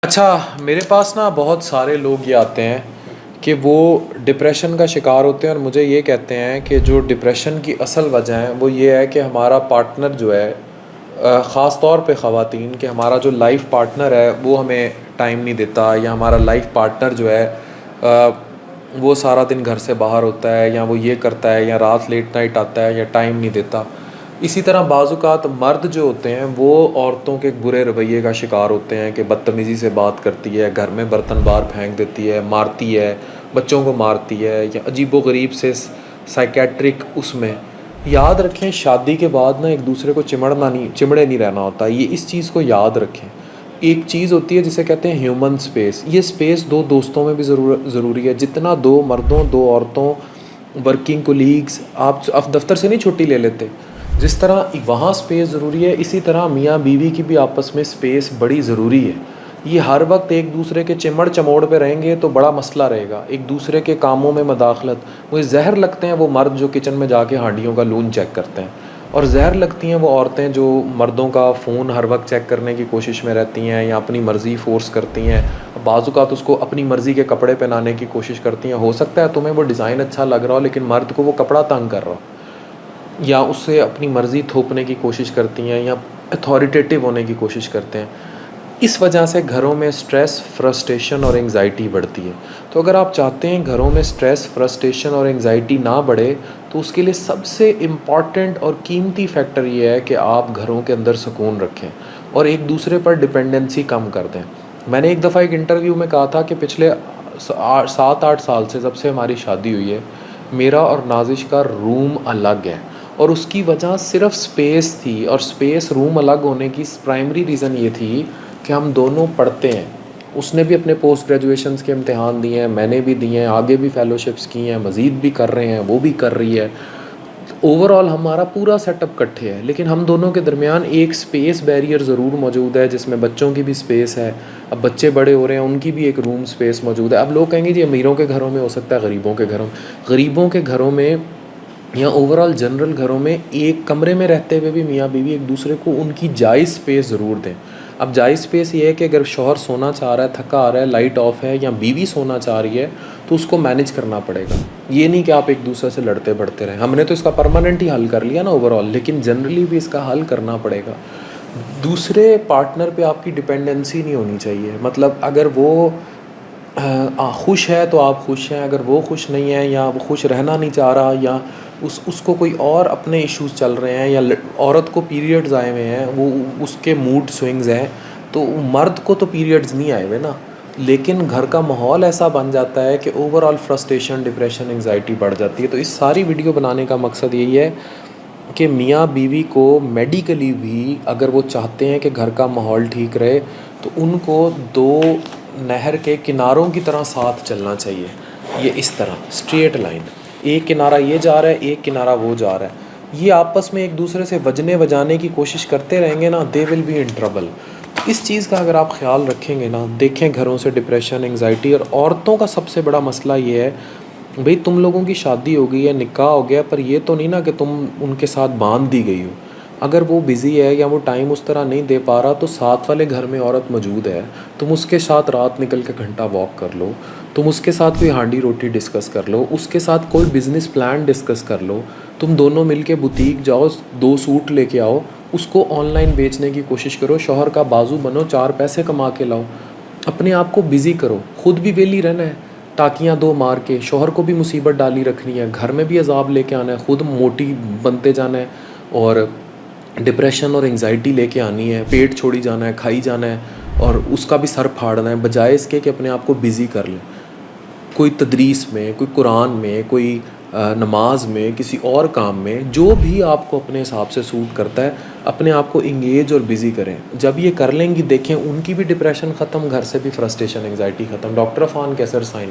اچھا، میرے پاس نا بہت سارے لوگ یہ آتے ہیں کہ وہ ڈپریشن کا شکار ہوتے ہیں اور مجھے یہ کہتے ہیں کہ جو ڈپریشن کی اصل وجہ ہے وہ یہ ہے کہ ہمارا پارٹنر جو ہے، خاص طور پہ خواتین، کہ ہمارا جو لائف پارٹنر ہے وہ ہمیں ٹائم نہیں دیتا، یا ہمارا لائف پارٹنر جو ہے وہ سارا دن گھر سے باہر ہوتا ہے، یا وہ یہ کرتا ہے، یا رات لیٹ نائٹ آتا ہے، یا ٹائم نہیں دیتا۔ اسی طرح بعض اوقات مرد جو ہوتے ہیں وہ عورتوں کے برے رویے کا شکار ہوتے ہیں کہ بدتمیزی سے بات کرتی ہے، گھر میں برتن باہر پھینک دیتی ہے، مارتی ہے، بچوں کو مارتی ہے، یا عجیب و غریب سے سائیکیٹرک اس میں۔ یاد رکھیں، شادی کے بعد نا ایک دوسرے کو چمڑے نہیں رہنا ہوتا، یہ اس چیز کو یاد رکھیں۔ ایک چیز ہوتی ہے جسے کہتے ہیں ہیومن سپیس، یہ سپیس دو دوستوں میں بھی ضروری ہے، جتنا دو مردوں دو عورتوں، ورکنگ کولیگز، آپ دفتر سے نہیں چھٹی لے لیتے، جس طرح وہاں سپیس ضروری ہے، اسی طرح میاں بیوی کی بھی آپس میں سپیس بڑی ضروری ہے۔ یہ ہر وقت ایک دوسرے کے چمڑ چموڑ پہ رہیں گے تو بڑا مسئلہ رہے گا، ایک دوسرے کے کاموں میں مداخلت۔ مجھے زہر لگتے ہیں وہ مرد جو کچن میں جا کے ہانڈیوں کا لون چیک کرتے ہیں، اور زہر لگتی ہیں وہ عورتیں جو مردوں کا فون ہر وقت چیک کرنے کی کوشش میں رہتی ہیں، یا اپنی مرضی فورس کرتی ہیں، بعض اوقات اس کو اپنی مرضی کے کپڑے پہنانے کی کوشش کرتی ہیں۔ ہو سکتا ہے تمہیں وہ ڈیزائن اچھا لگ رہا ہو لیکن مرد کو وہ کپڑا تنگ کر رہا ہو، یا اس سے اپنی مرضی تھوپنے کی کوشش کرتی ہیں، یا اتھارٹیٹیو ہونے کی کوشش کرتے ہیں۔ اس وجہ سے گھروں میں سٹریس، فرسٹریشن اور انگزائٹی بڑھتی ہے۔ تو اگر آپ چاہتے ہیں گھروں میں سٹریس، فرسٹریشن اور انگزائٹی نہ بڑھے، تو اس کے لیے سب سے امپورٹنٹ اور قیمتی فیکٹر یہ ہے کہ آپ گھروں کے اندر سکون رکھیں اور ایک دوسرے پر ڈپینڈنسی کم کر دیں۔ میں نے ایک دفعہ ایک انٹرویو میں کہا تھا کہ پچھلے 7-8 سال سے جب سے ہماری شادی ہوئی ہے، میرا اور نازش کا روم الگ ہے، اور اس کی وجہ صرف سپیس تھی، اور سپیس روم الگ ہونے کی پرائمری ریزن یہ تھی کہ ہم دونوں پڑھتے ہیں۔ اس نے بھی اپنے پوسٹ گریجویشنز کے امتحان دیے ہیں، میں نے بھی دیے ہیں، آگے بھی فیلوشپس کی ہیں، مزید بھی کر رہے ہیں، وہ بھی کر رہی ہے۔ اوور آل ہمارا پورا سیٹ اپ کٹھے ہے، لیکن ہم دونوں کے درمیان ایک سپیس بیریئر ضرور موجود ہے، جس میں بچوں کی بھی سپیس ہے۔ اب بچے بڑے ہو رہے ہیں، ان کی بھی ایک روم سپیس موجود ہے۔ اب لوگ کہیں گے جی امیروں کے گھروں میں ہو سکتا ہے، غریبوں کے گھروں میں یا اوور آل جنرل گھروں میں ایک کمرے میں رہتے ہوئے بھی میاں بیوی ایک دوسرے کو ان کی جائز سپیس ضرور دیں۔ اب جائز سپیس یہ ہے کہ اگر شوہر سونا چاہ رہا ہے، تھکا آ رہا ہے، لائٹ آف ہے، یا بیوی سونا چاہ رہی ہے، تو اس کو مینیج کرنا پڑے گا۔ یہ نہیں کہ آپ ایک دوسرے سے لڑتے بڑھتے رہیں۔ ہم نے تو اس کا پرماننٹ ہی حل کر لیا نا اوور آل، لیکن جنرلی بھی اس کا حل کرنا پڑے گا۔ دوسرے پارٹنر پہ آپ کی ڈپینڈنسی نہیں ہونی چاہیے، مطلب اگر وہ خوش ہے تو آپ خوش ہیں، اگر وہ خوش نہیں ہے یا وہ خوش رہنا نہیں چاہ رہا، یا اس کو کوئی اور اپنے ایشوز چل رہے ہیں، یا عورت کو پیریڈز آئے ہوئے ہیں، وہ اس کے موڈ سوئنگز ہیں، تو مرد کو تو پیریڈز نہیں آئے ہوئے نا، لیکن گھر کا ماحول ایسا بن جاتا ہے کہ over all frustration, depression, anxiety بڑھ جاتی ہے۔ تو اس ساری ویڈیو بنانے کا مقصد یہی ہے کہ میاں بیوی کو میڈیکلی بھی اگر وہ چاہتے ہیں کہ گھر کا ماحول ٹھیک رہے، تو ان کو دو نہر کے کناروں کی طرح ساتھ چلنا چاہیے، یہ اس طرح اسٹریٹ لائن، ایک کنارہ یہ جا رہا ہے، ایک کنارہ وہ جا رہا ہے، یہ آپس میں ایک دوسرے سے وجنے کی کوشش کرتے رہیں گے نا، دے ول بی ان ٹربل۔ اس چیز کا اگر آپ خیال رکھیں گے نا، دیکھیں گھروں سے ڈپریشن، انگزائٹی، اور عورتوں کا سب سے بڑا مسئلہ یہ ہے، بھئی تم لوگوں کی شادی ہو گئی ہے، نکاح ہو گیا، پر یہ تو نہیں نا کہ تم ان کے ساتھ باندھ دی گئی ہو۔ اگر وہ بزی ہے یا وہ ٹائم اس طرح نہیں دے پا رہا، تو ساتھ والے گھر میں عورت موجود ہے، تم اس کے ساتھ رات نکل کے گھنٹہ واک کر لو، تم اس کے ساتھ کوئی ہانڈی روٹی ڈسکس کر لو، اس کے ساتھ کوئی بزنس پلان ڈسکس کر لو، تم دونوں مل کے بوتیک جاؤ، 2 سوٹ لے کے آؤ، اس کو آن لائن بیچنے کی کوشش کرو، شوہر کا بازو بنو، 4 پیسے کما کے لاؤ، اپنے آپ کو بزی کرو، خود بھی ویلی رہنا ہے، ٹاکیاں 2 مار کے، شوہر کو بھی مصیبت ڈالی رکھنی ہے، گھر میں بھی عذاب لے کے آنا ہے، خود موٹی بنتے جانا ہے، اور ڈپریشن اور انگزائٹی لے کے آنی ہے، پیٹ چھوڑی جانا ہے، کھائی جانا ہے، اور اس کا بھی سر پھاڑنا ہے، بجائے اس کے کہ اپنے آپ کو بزی کر لیں، کوئی تدریس میں، کوئی قرآن میں، کوئی نماز میں، کسی اور کام میں، جو بھی آپ کو اپنے حساب سے سوٹ کرتا ہے، اپنے آپ کو انگیج اور بزی کریں۔ جب یہ کر لیں گی، دیکھیں ان کی بھی ڈپریشن ختم، گھر سے بھی فرسٹریشن، انگزائٹی ختم۔ ڈاکٹر عفان کیسر، سائن۔